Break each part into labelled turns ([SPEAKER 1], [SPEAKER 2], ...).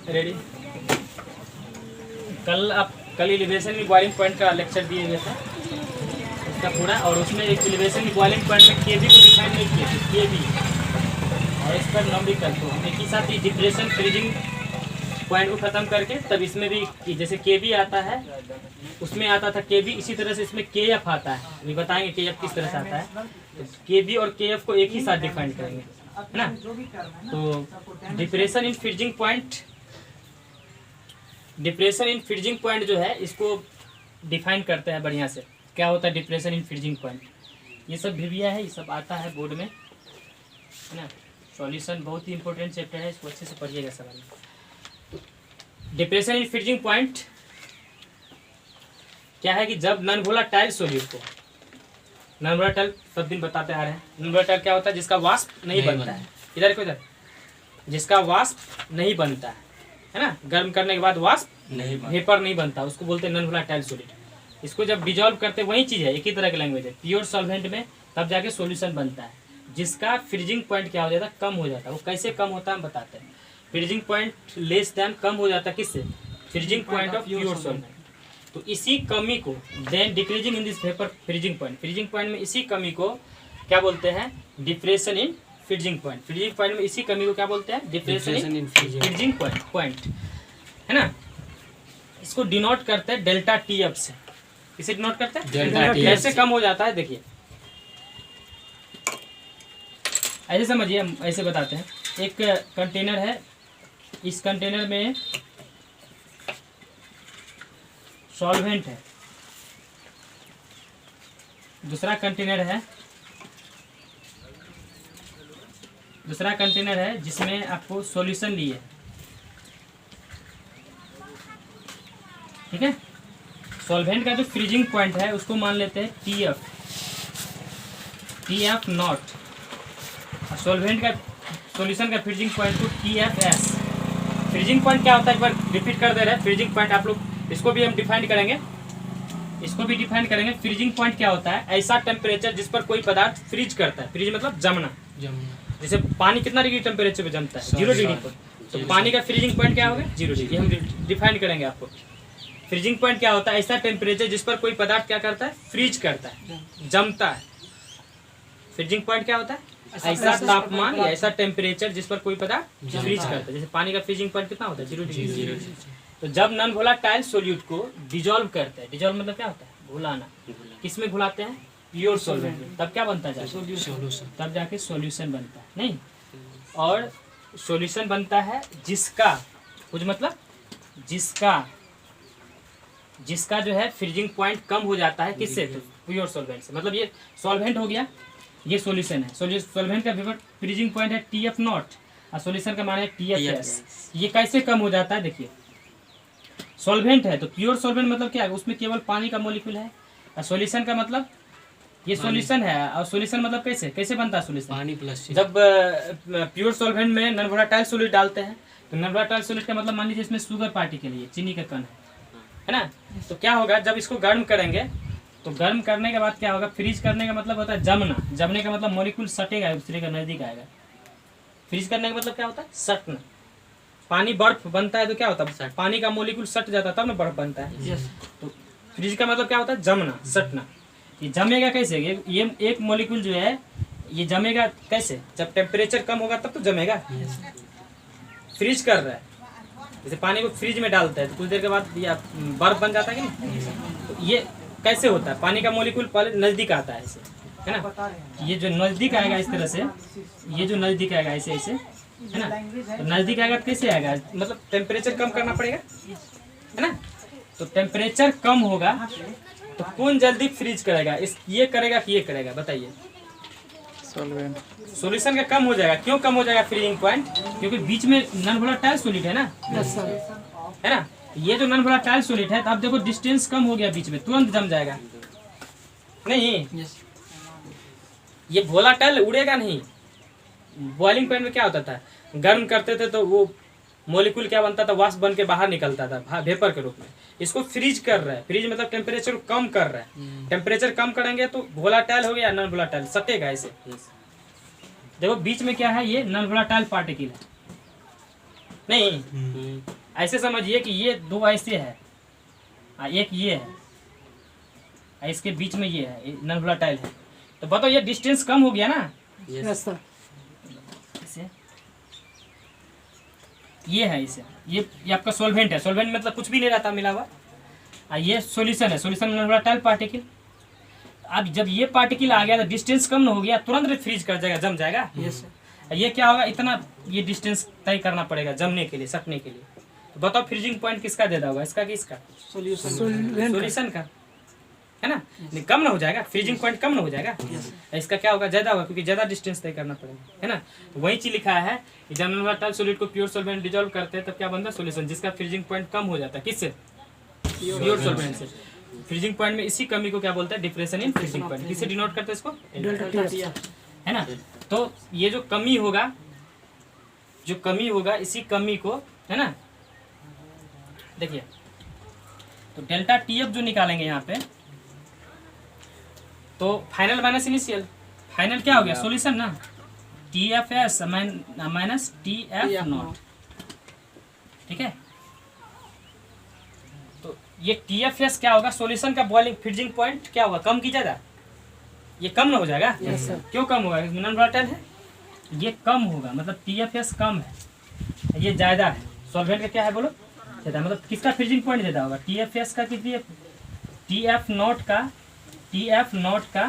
[SPEAKER 1] Ready. कल elevation की boiling point का लेक्चर दिए हुए थे उसका पूरा, और उसमें एक एलिवेशन की बॉइलिंग पॉइंट में केबी को डिफाइन नहीं किए थे, केबी और इस पर नंबरिकल को हम एक ही साथ ही डिप्रेशन फ्रीजिंग पॉइंट को ख़त्म करके तब इसमें भी जैसे केबी आता है उसमें आता था केबी, इसी तरह से इसमें केएफ आता है। अभी बताएंगे केएफ किस तरह से आता है। तो केबी और केएफ को एक ही साथ डिफाइन करेंगे, है ना। तो डिप्रेशन इन फ्रीजिंग पॉइंट जो है इसको डिफाइन करते हैं बढ़िया से। क्या होता है डिप्रेशन इन फ्रीजिंग पॉइंट, ये सब भिविया है, ये सब आता है बोर्ड में, है ना। सॉल्यूशन बहुत ही इंपॉर्टेंट चैप्टर है, इसको अच्छे से पढ़िएगा सवाल। डिप्रेशन इन फ्रीजिंग पॉइंट क्या है कि जब नॉन वोलेटाइल सॉल्यूट को, नॉन वोलेटाइल सब दिन बताते आ रहे हैं, नॉन वोलेटाइल क्या होता है जिसका वाष्प नहीं बनता है, इधर को इधर, जिसका वाष्प नहीं बनता है ना, गर्म करने के बाद वाष्प नहीं, वेपर नहीं बनता, उसको बोलते हैं नॉन वोलेटाइल सॉल्यूट। इसको जब डिजॉल्व करते वही चीज़ है, एक ही तरह की लैंग्वेज है, प्योर सॉल्वेंट में तब जाके सॉल्यूशन बनता है जिसका फ्रीजिंग पॉइंट क्या हो जाता है, कम हो जाता है। वो कैसे कम होता है हम बताते हैं। फ्रीजिंग पॉइंट लेस दैन कम हो जाता है किससे, freezing point of pure solvent. तो इसी कमी को then decreasing in this vapour freezing point में इसी कमी को क्या बोलते हैं, depression in freezing point. Freezing point में इसी कमी को क्या बोलते हैं, डिप्रेशन इन फ्रीजिंग पॉइंट, है ना। इसको डिनोट करते हैं डेल्टा टी एफ से। इसे डिनोट करते हैं डेल्टा टी। कैसे कम हो जाता है देखिए, ऐसे समझिए, हम ऐसे बताते हैं। एक कंटेनर है, इस कंटेनर में सॉल्वेंट है, दूसरा कंटेनर है जिसमें आपको सॉल्यूशन लिए, ठीक है। सॉल्वेंट का जो फ्रीजिंग पॉइंट है उसको मान लेते हैं टी एफ नॉट, और सॉल्वेंट का सॉल्यूशन का फ्रीजिंग पॉइंट को TFS। फ्रीजिंग पॉइंट क्या होता है एक बार रिपीट कर दे रहे हैं। फ्रीजिंग पॉइंट आप लोग इसको भी हम डिफाइन करेंगे, फ्रीजिंग पॉइंट क्या होता है, ऐसा टेम्परेचर जिस पर कोई पदार्थ फ्रीज करता है। फ्रीज मतलब जमना। जैसे पानी कितना डिग्री टेम्परेचर पे जमता है, 0 डिग्री पर, तो पानी का फ्रीजिंग पॉइंट क्या होगा, 0 डिग्री। हम डिफाइन करेंगे आपको। फ्रीजिंग पॉइंट क्या होता है, ऐसा टेम्परेचर जिस पर कोई पदार्थ क्या करता है, फ्रीज करता है, जमता है। फ्रीजिंग पॉइंट क्या होता है, ऐसा तापमान या ऐसा टेम्परेचर जिस पर कोई पदार्थ फ्रीज करता है। जैसे पानी का फ्रीजिंग पॉइंट कितना होता है, 0 डिग्री। तो जब नॉन वोलेटाइल सॉल्यूट को डिजॉल्व करते हैं, डिजॉल्व मतलब क्या होता है, घुलाना, किसमें घुलाते हैं, प्योर सॉल्वेंट में, तब क्या बनता है, सॉल्यूशन, तब जाके सॉल्यूशन बनता है। नहीं, और सॉल्यूशन बनता है जिसका कुछ मतलब जिसका जो है फ्रीजिंग पॉइंट कम हो जाता है, किससे, तो प्योर सॉल्वेंट से। मतलब ये सॉल्वेंट हो गया, ये सॉल्यूशन है। सॉल्वेंट का फ्रीजिंग पॉइंट है TF नॉट और सॉल्यूशन का मान है TFS। ये कैसे कम हो जाता है देखिए, सॉल्वेंट है तो प्योर सॉल्वेंट मतलब क्या है, उसमें केवल पानी का मॉलिक्यूल है, और सॉल्यूशन का मतलब ये सॉल्यूशन है, और सॉल्यूशन मतलब कैसे बनता है सॉल्यूशन, पानी प्लस। जब प्योर सॉल्वेंट में नॉन वोलेटाइल सॉल्यूट डालते हैं तो नॉन वोलेटाइल सॉल्यूट का मतलब मान लीजिए इसमें शुगर पार्टिकल है, चीनी का कण है ना। तो क्या होगा, जब इसको गर्म करेंगे तो गर्म करने के बाद क्या होगा, फ्रीज करने का मतलब होता है जमना। जमने का मतलब मॉलिक्यूल सटेगा, दूसरे का नजदीक आएगा। फ्रीज करने का मतलब क्या होता है, सटना। पानी बर्फ बनता है तो क्या होता है, पानी का मॉलिक्यूल सट जाता है तब ना बर्फ बनता है। तो फ्रीज का मतलब क्या होता है, जमना, सटना। ये जमेगा कैसे, ये एक मॉलिक्यूल जो है ये जमेगा कैसे, जब टेम्परेचर कम होगा तब तो जमेगा। फ्रीज कर रहा है, जैसे पानी को फ्रिज में डालता है तो कुछ देर के बाद ये बर्फ बन जाता है कि नहीं। तो ये कैसे होता है, पानी का मॉलिक्यूल पहले नज़दीक आता है ऐसे, है ना। ये जो नज़दीक आएगा इस तरह से, ये जो नज़दीक आएगा ऐसे ऐसे, है ना। तो नज़दीक आएगा तो कैसे आएगा, मतलब टेम्परेचर कम करना पड़ेगा, है ना। तो टेम्परेचर कम होगा तो कौन जल्दी फ्रीज करेगा, ये करेगा कि ये करेगा, बताइए। सॉल्यूशन का कम हो जाएगा। क्यों कम हो जाएगा फ्रीजिंग पॉइंट, क्योंकि बीच में नॉन वोलेटाइल सॉल्यूट है ना, है ना। ये जो नॉन वोलेटाइल सॉल्यूट है, तो अब देखो डिस्टेंस कम हो गया, बीच में तुरंत जम जाएगा नहीं। ये वोलेटाइल उड़ेगा नहीं। बॉइलिंग पॉइंट में क्या होता था, गर्म करते थे तो वो मॉलिक्यूल क्या बनता था, वाष्प बन के बाहर निकलता था वेपर के रूप में। इसको फ्रीज कर रहा है, फ्रीज मतलब टेम्परेचर को कम कर रहा है। टेम्परेचर कम करेंगे तो वोलेटाइल हो गया, नॉन वोलेटाइल सटेगा ऐसे। देखो बीच में क्या है, ये नॉन वोलेटाइल पार्टिकल है, नहीं, ऐसे समझिए कि ये दो ऐसे है, एक ये है, इसके बीच में ये है, नॉन वोलेटाइल है। तो बताओ ये डिस्टेंस कम हो गया ना।
[SPEAKER 2] Yes sir.
[SPEAKER 1] इसे ये है, इसे ये आपका सॉल्वेंट है। सॉल्वेंट मतलब कुछ भी नहीं रहता मिला हुआ। ये सॉल्यूशन है, सॉल्यूशन नॉन वोलेटाइल पार्टिकल। अब जब ये पार्टिकल आ गया तो डिस्टेंस कम हो गया, तुरंत फ्रीज कर जाएगा, जम जाएगा।
[SPEAKER 2] Yes sir.
[SPEAKER 1] ये क्या होगा, इतना ये डिस्टेंस तय करना पड़ेगा जमने के लिए, सटने के लिए। तो बताओ फ्रीजिंग पॉइंट किसका ज्यादा होगा, इसका कि इसका? सॉल्यूशन का, है ना। नहीं, कम ना हो जाएगा, फ्रीजिंग पॉइंट कम ना हो जाएगा। इसका क्या होगा, ज्यादा होगा, क्योंकि ज्यादा डिस्टेंस तय करना पड़ेगा, है ना। तो वही चीज लिखा है कि जब नॉन वोलेटाइल सॉलिड को प्योर सॉल्वेंट डिजोल्व करते हैं तब क्या बनता है, सॉल्यूशन, जिसका फ्रीजिंग पॉइंट कम हो जाता है। किससे? प्योर सॉल्वेंट से। फ्रीजिंग पॉइंट में इसी कमी को क्या बोलते हैं, डिप्रेशन इन फ्रीजिंग पॉइंट। किससे डिनोट करते हैं इसको? है ना। तो ये जो कमी होगा, जो कमी होगा, इसी कमी को, है ना, देखिए, तो डेल्टा टी एफ जो निकालेंगे यहाँ पे, तो फाइनल माइनस इनिशियल, फाइनल क्या हो गया, सॉल्यूशन ना, T F S minus T F not, ठीक है। तो ये टी एफ एस क्या होगा, सॉल्यूशन का बॉइलिंग फ्रीजिंग पॉइंट क्या होगा, कम की ज्यादा? ये कम ना हो जाएगा। क्यों कम होगा, नॉन वोलेटाइल है, ये कम होगा, मतलब टी एफ एस कम है, ये ज्यादा है। सॉल्वेंट का क्या है बोलो, ज्यादा, मतलब किसका फ्रीजिंग पॉइंट ज्यादा होगा, टी एफ एस का कि टी एफ नॉट का? टी एफ नॉट का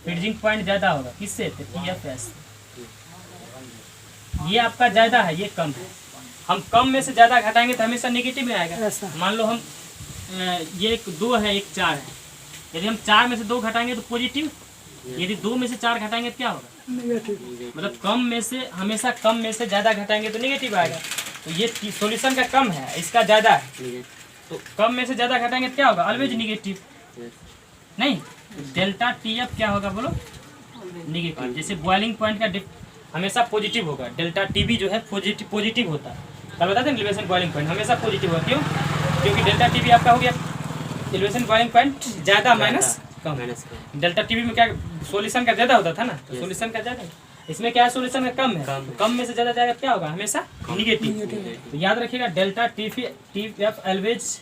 [SPEAKER 1] फ्रीजिंग पॉइंट ज्यादा होगा, किससे? T F S. ये आपका ज्यादा है, ये कम है। हम कम में से ज्यादा घटाएंगे तो हमेशा नेगेटिव में आएगा। मान लो हम ये एक 2 है, एक 4 है, यदि हम 4 में से 2 घटाएंगे तो पॉजिटिव, यदि 2 में से 4 घटाएंगे तो क्या होगा, नेगेटिव। मतलब कम में से, हमेशा कम में से ज्यादा घटाएंगे तो नेगेटिव आएगा। तो ये सॉल्यूशन का कम है, इसका ज्यादा है, तो कम में से ज्यादा घटाएंगे तो क्या होगा, ऑलवेज नेगेटिव। नहीं, डेल्टा टी एफ क्या होगा बोलो, नेगेटिव। जैसे बॉइलिंग पॉइंट का हमेशा पॉजिटिव होगा, डेल्टा टी बी जो है पॉजिटिव होता है। कल बताते हैं एलिवेशन बॉइलिंग पॉइंट हमेशा पॉजिटिव होगा। क्यों? क्योंकि डेल्टा टी बी आपका हो गया एलिवेशन बॉइलिंग पॉइंट ज्यादा माइनस कम। डेल्टा टी बी में क्या सॉल्यूशन का ज्यादा होता था ना, तो सॉल्यूशन का ज्यादा, इसमें क्या है, सॉल्यूशन का कम है, तो कम में से ज्यादा जाएगा क्या होगा, हमेशा निगेटिव। तो याद रखिएगा delta T F always,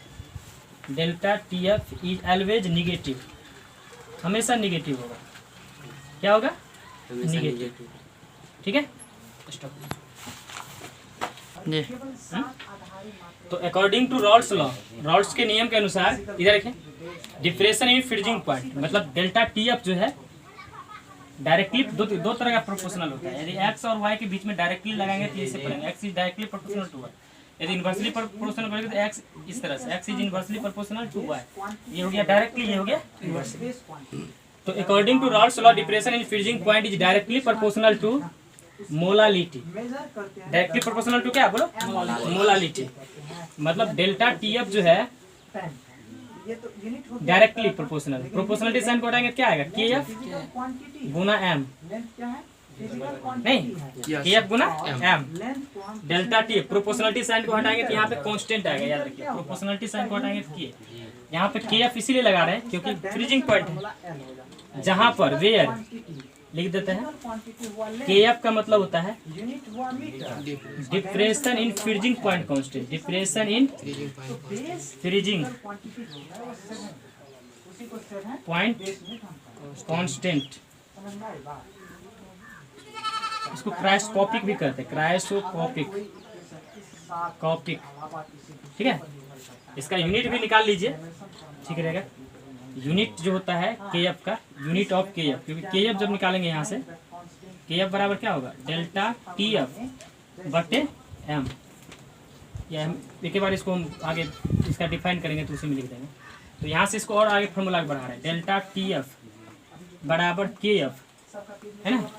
[SPEAKER 1] delta T F is always negative, हमेशा निगेटिव होगा। क्या होगा, निगेटिव, ठीक है। जी। तो according to Raoult's law, Raoult's के नियम के अनुसार, इधर देखें, डिप्रेशन इन फ्रीजिंग पॉइंट, मतलब डेल्टा टी एफ जो है डायरेक्टली दो तरह का प्रोपोर्शनल होता है। यदि एक्स और वाई के बीच में डायरेक्टली लगाएंगे तो ऐसे पढ़ेंगे, x is directly proportional to y. यदि इनवर्सली प्रोपोर्शनल करेंगे तो एक्स इस तरह से, x is inversely proportional to y. ये हो गया डायरेक्टली, ये हो गया इनवर्सली। तो according to Raoult's law depression in freezing point is directly proportional to molality. Directly proportional to क्या बोलो, मोलालिटी। मतलब डेल्टा टी एफ जो है डायरेक्टली प्रोपोर्शनल, प्रोपोर्शनलिटी साइन को हटाएंगे क्या आएगा, के एफ गुना एम, नहीं के एफ गुना M. Delta T F proportionality sign को हटाएंगे तो यहाँ पे कांस्टेंट आएगा, याद रखिए। प्रोपोर्शनलिटी साइन को हटाएंगे तो के, यहाँ पे के एफ इसीलिए लगा रहे हैं क्योंकि फ्रीजिंग पॉइंट है, जहाँ पर वेयर लिख देते हैं, के एफ का मतलब होता है depression in freezing point constant, depression in freezing point constant. इसको क्रायोस्कोपिक भी कहते हैं, क्रायोस्कोपिक, कॉपिक, ठीक है। इसका यूनिट भी निकाल लीजिए, ठीक रहेगा। यूनिट जो होता है के एफ का, यूनिट ऑफ के एफ, क्योंकि के एफ जब निकालेंगे यहाँ से, के एफ बराबर क्या होगा, डेल्टा टी एफ बटे एम। या एक बार इसको हम आगे इसका डिफाइन करेंगे तो उसी में लिख देंगे। तो यहाँ से इसको और आगे फॉर्मूला बढ़ा रहे हैं, डेल्टा टी एफ बराबर के एफ, है ना,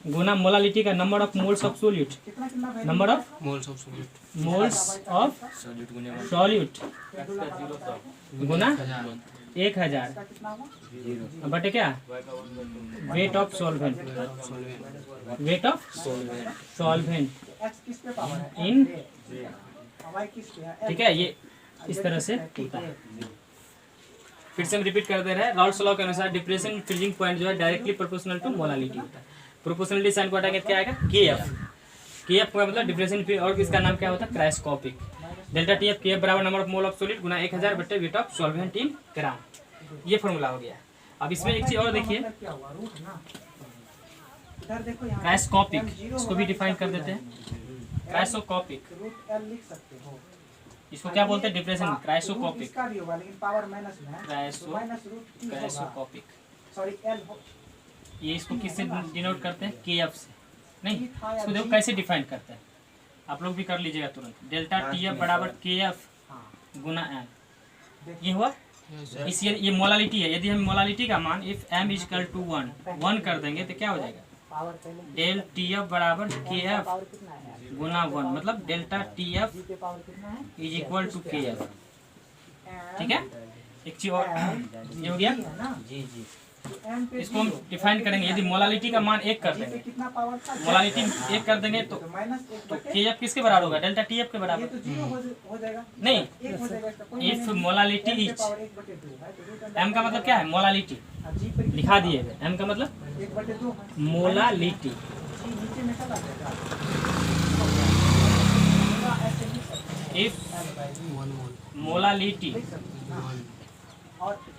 [SPEAKER 1] गुना मोलालिटी का number of moles of solute, number of moles of solute गुना 1000 बटे क्या, weight of solvent, weight of solvent in, ठीक है। ये इस तरह से होता है। फिर से हम रिपीट कर दे रहे हैं, रॉल्स लॉ के अनुसार डिप्रेशन फ्रीजिंग पॉइंट जो है डायरेक्टली प्रोपोर्शनल टू मोलालिटी होता है। प्रोपोर्शनलिटी साइन को हटाएंगे क्या आएगा, के एफ। के एफ का मतलब डिफरेंशियल और इसका नाम क्या होता है cryoscopic. Delta T F K F बराबर number of mole of solid गुना 1000 बटे weight of solvent in gram. ये फॉर्मूला हो गया। अब इसमें एक चीज और देखिए क्रायोस्कोपिक, इसको भी डिफाइन कर देते हैं। क्रायोस्कोपिक इसको क्या बोलते हैं डिफरेंशियल क्रायोस्कोपिक। क्रायोस्कोपिक ये इसको किससे डिनोट करते हैं के एफ से। नहीं इसको देखो कैसे डिफाइन करते हैं, आप लोग भी कर लीजिएगा तुरंत। डेल्टा टी एफ बराबर के एफ गुना एम, ये हुआ। इस ये मोलालिटी है। यदि हम मोलालिटी का मान if m is equal to 1 कर देंगे तो क्या हो जाएगा डेल टी एफ बराबर के एफ गुना 1, मतलब delta T F is equal to K F. ठीक है, एक चीज और ये हो गया जी जी। इसको हम डिफाइन करेंगे। यदि मोलालिटी का मान 1 कर देंगे, मोलालिटी 1 कर देंगे तो के एफ किसके बराबर होगा डेल्टा टी एफ के बराबर नहीं। इफ मोलालिटी इज एम का मतलब क्या है मोलालिटी, लिखा दिए गए एम का मतलब molality. If molality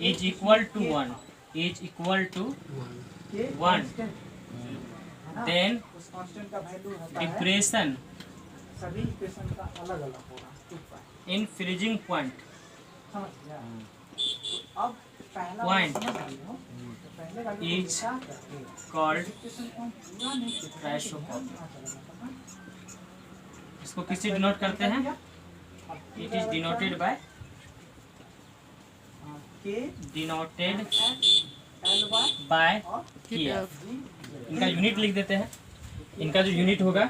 [SPEAKER 1] is equal to 1 then depression in freezing point is called cryoscopic. इसको किससे डिनोट करते हैं, it is denoted by KF। इनका यूनिट लिख देते हैं। इनका जो यूनिट होगा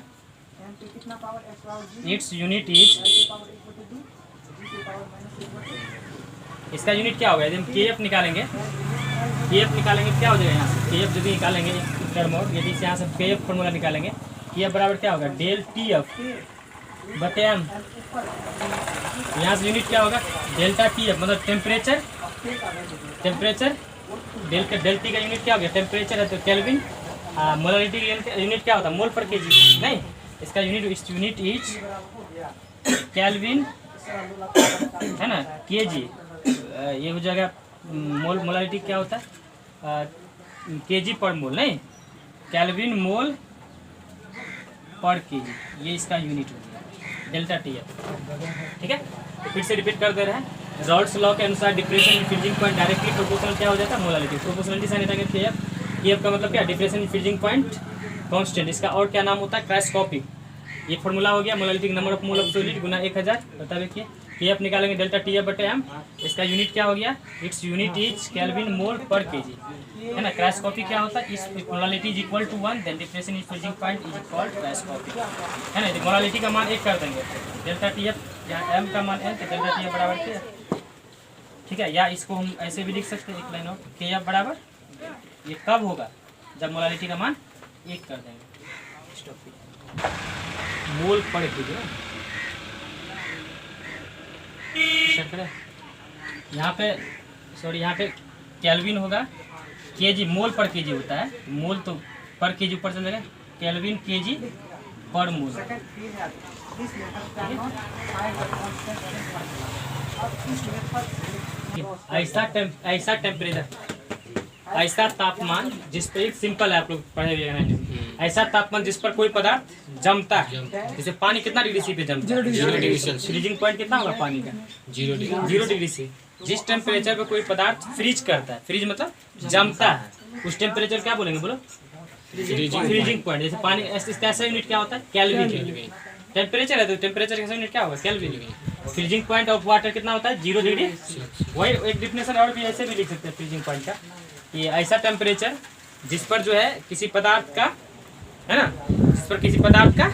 [SPEAKER 1] इट्स यूनिट इज, इसका यूनिट क्या होगा यदि हम KF निकालेंगे, KF निकालेंगे क्या हो जाएगा यहाँ से KF यदि निकालेंगे टर्म और यदि यहाँ से KF फॉर्मूला निकालेंगे KF बराबर क्या होगा डेल TF बटे एम। यहाँ से यूनिट क्या होगा डेल्टा TF मतलब टेम्परेचर डेल टी का यूनिट क्या हो गया टेम्परेचर है तो केल्विन। मोलालिटी का यूनिट क्या होता है मोल पर केजी, नहीं इसका यूनिट इज केल्विन है ना केजी। ये हो जाएगा मोल, मोलालिटी क्या होता है केजी पर मोल, नहीं केल्विन मोल पर केजी, ये इसका यूनिट हो गया डेल्टा टी एफ। ठीक है, फिर से रिपीट कर दे रहे हैं। रॉल्स लॉ के अनुसार depression in freezing point directly proportional क्या हो जाता है मोलालिटी। प्रोपोर्शनलिटी साइन रहेगा केएफ का मतलब क्या depression in freezing point constant. इसका और क्या नाम होता है क्रायोस्कोपिक। ये फॉर्मूला हो गया molality number of mole of solid गुना 1000। बता देखिए केएफ निकालेंगे डेल्टा टीएफ बटे एम। इसका यूनिट क्या हो गया it's unit is kelvin mole पर केजी है ना। क्रायोस्कोपिक क्या होता है इस molality is equal to 1 then depression in freezing point is called cryoscopic है ना। मोलालिटी का मान 1 कर देंगे डेल्टा टीएफ या एम का मान एन तो डेल्टा टीएफ बराबर क्या, ठीक है। या इसको हम ऐसे भी लिख सकते हैं एक लाइन और के एफ बराबर ये कब होगा जब मोलालिटी का मान 1 कर देंगे मोल पर केजी। यहाँ पे सॉरी यहाँ पे केल्विन होगा केजी मोल पर केजी होता है। मोल तो पर केजी ऊपर चल जाएगा केल्विन केजी पर मोल। ऐसा टेम्परेचर ऐसा तापमान जिस पर एक सिंपल है आप लोग पढ़े हुए हैं। ऐसा तापमान जिस पर कोई पदार्थ जमता है। जैसे पानी कितना डिग्री सी पे जमता है 0 डिग्री सेल्सियस। फ्रीजिंग पॉइंट कितना होगा पानी का 0 डिग्री से। जिस टेम्परेचर पे कोई पदार्थ फ्रीज करता है, फ्रीज मतलब जमता है, उस टेम्परेचर क्या बोलेंगे बोलो फ्रीजिंग पॉइंट। जैसे पानी ऐसा यूनिट क्या होता है केल्विन। टेम्परेचर है तो टेम्परेचर का यूनिट क्या होगा kelvin. Freezing point of water कितना होता है 0 डिग्री। वही एक डिफिनेशन और भी ऐसे भी लिख सकते हैं फ्रीजिंग पॉइंट का। ये ऐसा टेम्परेचर जिस पर जो है किसी पदार्थ का है ना, जिस पर किसी पदार्थ का,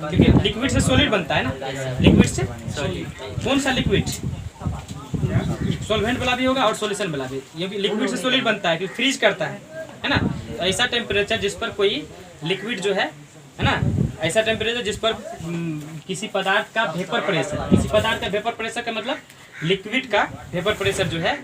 [SPEAKER 1] क्योंकि लिक्विड से सॉलिड बनता है ना, लिक्विड से सॉलिड। कौन सा लिक्विड सॉल्वेंट वाला भी होगा और सॉल्यूशन वाला भी। ये भी लिक्विड से सॉलिड बनता है क्योंकि फ्रीज करता है ना। तो ऐसा टेम्परेचर जिस पर कोई लिक्विड जो है ना, ऐसा टेम्परेचर जिस पर किसी पदार्थ का वेपर प्रेशर, किसी पदार्थ का वेपर प्रेशर का मतलब लिक्विड का वेपर प्रेशर जो है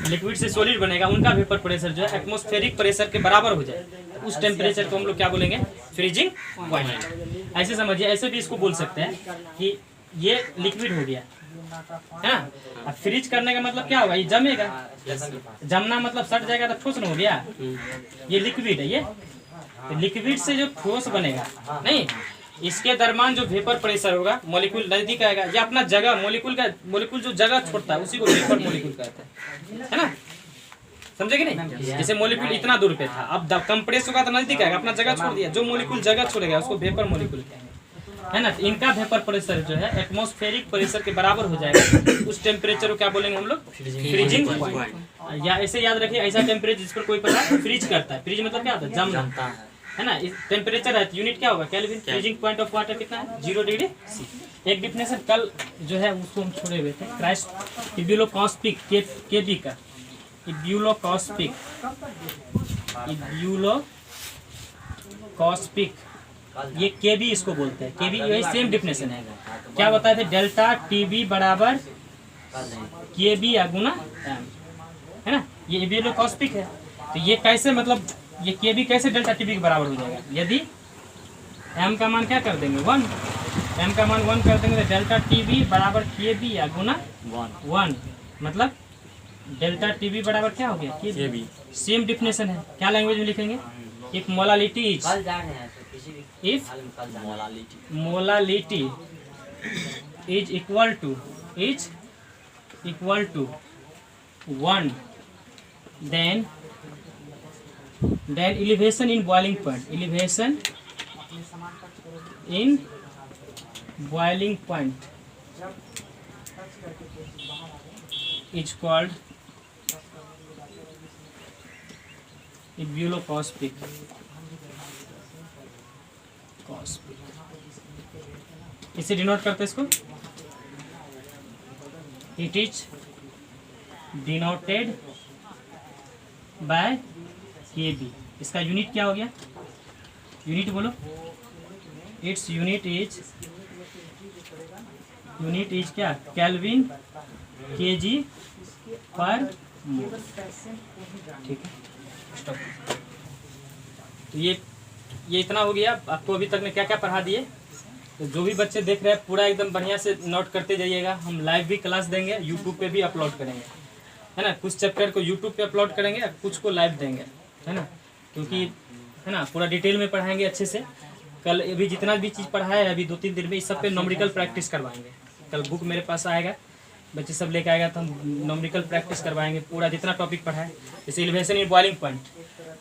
[SPEAKER 1] लिक्विड से सॉलिड बनेगा उनका वेपर प्रेशर जो है एटमॉस्फेरिक प्रेशर के बराबर हो जाए, उस टेम्परेचर को हम लोग क्या बोलेंगे, फ्रीजिंग पॉइंट। ऐसे समझिए, ऐसे भी इसको बोल सकते हैं कि ये लिक्विड हो गया है ना, अब फ्रीज करने का मतलब क्या होगा, ये जमेगा, जमना मतलब सट जाएगा तो ठोस न हो गया, ये लिक्विड है, ये तो लिक्विड से जो ठोस बनेगा नहीं, इसके दरमियान जो वेपर प्रेशर होगा, मॉलिक्यूल नजदीक आएगा, या अपना जगह मॉलिक्यूल जो जगह छोड़ता है उसी को वेपर मॉलिक्यूल कहते हैं, है ना, समझे कि नहीं। जैसे मॉलिक्यूल इतना दूर पे था, अब कंप्रेस होगा तो नजदीक आएगा, अपना जगह छोड़ दिया, जो मॉलिक्यूल जगह छोड़ेगा उसको वेपर मॉलिक्यूल कहेंगे, है ना। इनका वेपर प्रेशर जो है एटमॉस्फेरिक प्रेशर के बराबर हो जाएगा, उस टेम्परेचर को क्या बोलेंगे हम लोग, फ्रीजिंग पॉइंट। या ऐसे याद रखिए, ऐसा टेम्परेचर जिस पर कोई पदार्थ फ्रीज करता है, फ्रीज मतलब क्या होता है, जमना, है ना। टेम्परेचर है, यूनिट क्या होगा, kelvin. Freezing point of water कितना है, 0 डिग्री सी। एक डिफिनेशन कल जो है उसको हम छोड़े हुए थे, क्राइस्ट इब्यूलोकॉस्पिक केबी का, इब्यूलोकॉस्पिक ये केबी इसको बोलते हैं, केबी यही सेम डिफिनेशन है। क्या बताए थे, डेल्टा टीबी बराबर केबी या गुना एम, है ना, ये इब्यूलोकॉस्पिक है। तो ये कैसे, मतलब ये केबी कैसे डेल्टा टीबी के बराबर हो जाएगा, यदि एम का मान क्या कर देंगे 1, एम का मान 1 कर देंगे तो डेल्टा टीबी बराबर केबी या गुना 1, मतलब डेल्टा टीबी बराबर क्या हो गया, केबी। सेम डिफिनेशन है, क्या लैंग्वेज में लिखेंगे, if molality is equal to 1, then elevation in boiling point, is called ebullioscopic. इसे डिनोट करते हैं इसको, it is denoted by Kb. इसका यूनिट क्या हो गया, यूनिट बोलो, इट्स यूनिट इज क्या, केल्विन केजी पर मोल, ठीक है। तो ये इतना हो गया। आपको अभी तक में क्या क्या पढ़ा दिए, तो जो भी बच्चे देख रहे हैं पूरा एकदम बढ़िया से नोट करते जाइएगा। हम लाइव भी क्लास देंगे, यूट्यूब पे भी अपलोड करेंगे, है ना। कुछ चैप्टर को यूट्यूब पे अपलोड करेंगे, कुछ को लाइव देंगे, है ना, क्योंकि है ना पूरा डिटेल में पढ़ाएंगे अच्छे से। कल अभी जितना भी चीज़ पढ़ाया है अभी 2-3 दिन में इस सब पे नॉमेरिकल प्रैक्टिस करवाएंगे। कल बुक मेरे पास आएगा, बच्चे सब लेके आएगा तो हम नॉमेरिकल प्रैक्टिस करवाएंगे पूरा जितना टॉपिक पढ़ा है। जैसे एलिवेशन इन बॉइलिंग पॉइंट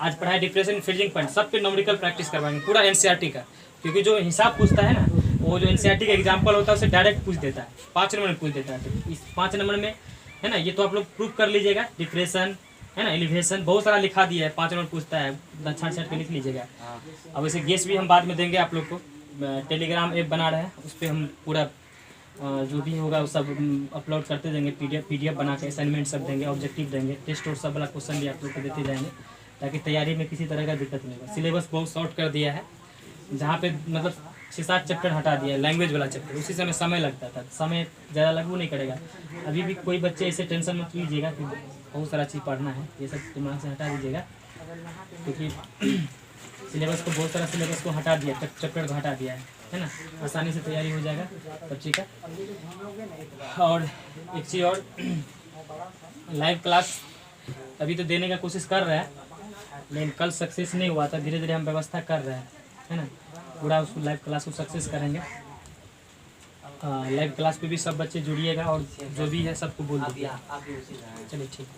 [SPEAKER 1] आज पढ़ा है, डिप्रेशन इन फ्रीजिंग पॉइंट, सब पे नॉमेरिकल प्रैक्टिस करवाएंगे पूरा एनसीईआरटी का। क्योंकि जो हिसाब पूछता है ना, वो जो एनसीईआरटी का एग्जाम्पल होता है उसे डायरेक्ट पूछ देता है, 5 नंबर में पूछ देता है। तो इस 5 नंबर में है ना, ये तो आप लोग प्रूफ कर लीजिएगा। डिप्रेशन है ना, एलिवेशन बहुत सारा लिखा दिया है, 5 नंबर पूछता है, छाट के लिख लीजिएगा। अब वैसे गेस भी हम बाद में देंगे आप लोग को। टेलीग्राम ऐप बना रहे हैं, उस पर हम पूरा जो भी होगा वो सब अपलोड करते देंगे, पीडीएफ बना के असाइनमेंट सब देंगे, ऑब्जेक्टिव देंगे, टेस्ट और सब वाला क्वेश्चन भी आप लोग को देते जाएंगे, ताकि तैयारी में किसी तरह का दिक्कत नहीं होगा। सिलेबस बहुत शॉर्ट कर दिया है, जहाँ पे मतलब 6-7 चैप्टर हटा दिया है, लैंग्वेज वाला चैप्टर, उसी समय लगता था, समय ज़्यादा लागू नहीं करेगा। अभी भी कोई बच्चे ऐसे टेंशन मत लीजिएगा कि बहुत सारा चीज़ पढ़ना है, ये सब दिमाग से हटा दीजिएगा, क्योंकि सिलेबस को बहुत सारा सिलेबस को हटा दिया, चैप्टर को हटा दिया है ना, आसानी से तैयारी हो जाएगा बच्चे का। और एक चीज़ और, लाइव क्लास अभी तो देने का कोशिश कर रहा है, लेकिन कल सक्सेस नहीं हुआ था, धीरे धीरे हम व्यवस्था कर रहे हैं, है ना, पूरा उसको लाइव क्लास को सक्सेस करेंगे। लाइव क्लास पे भी सब बच्चे जुड़िएगा और जो भी है सबको बोल दीजिए। चलिए ठीक है।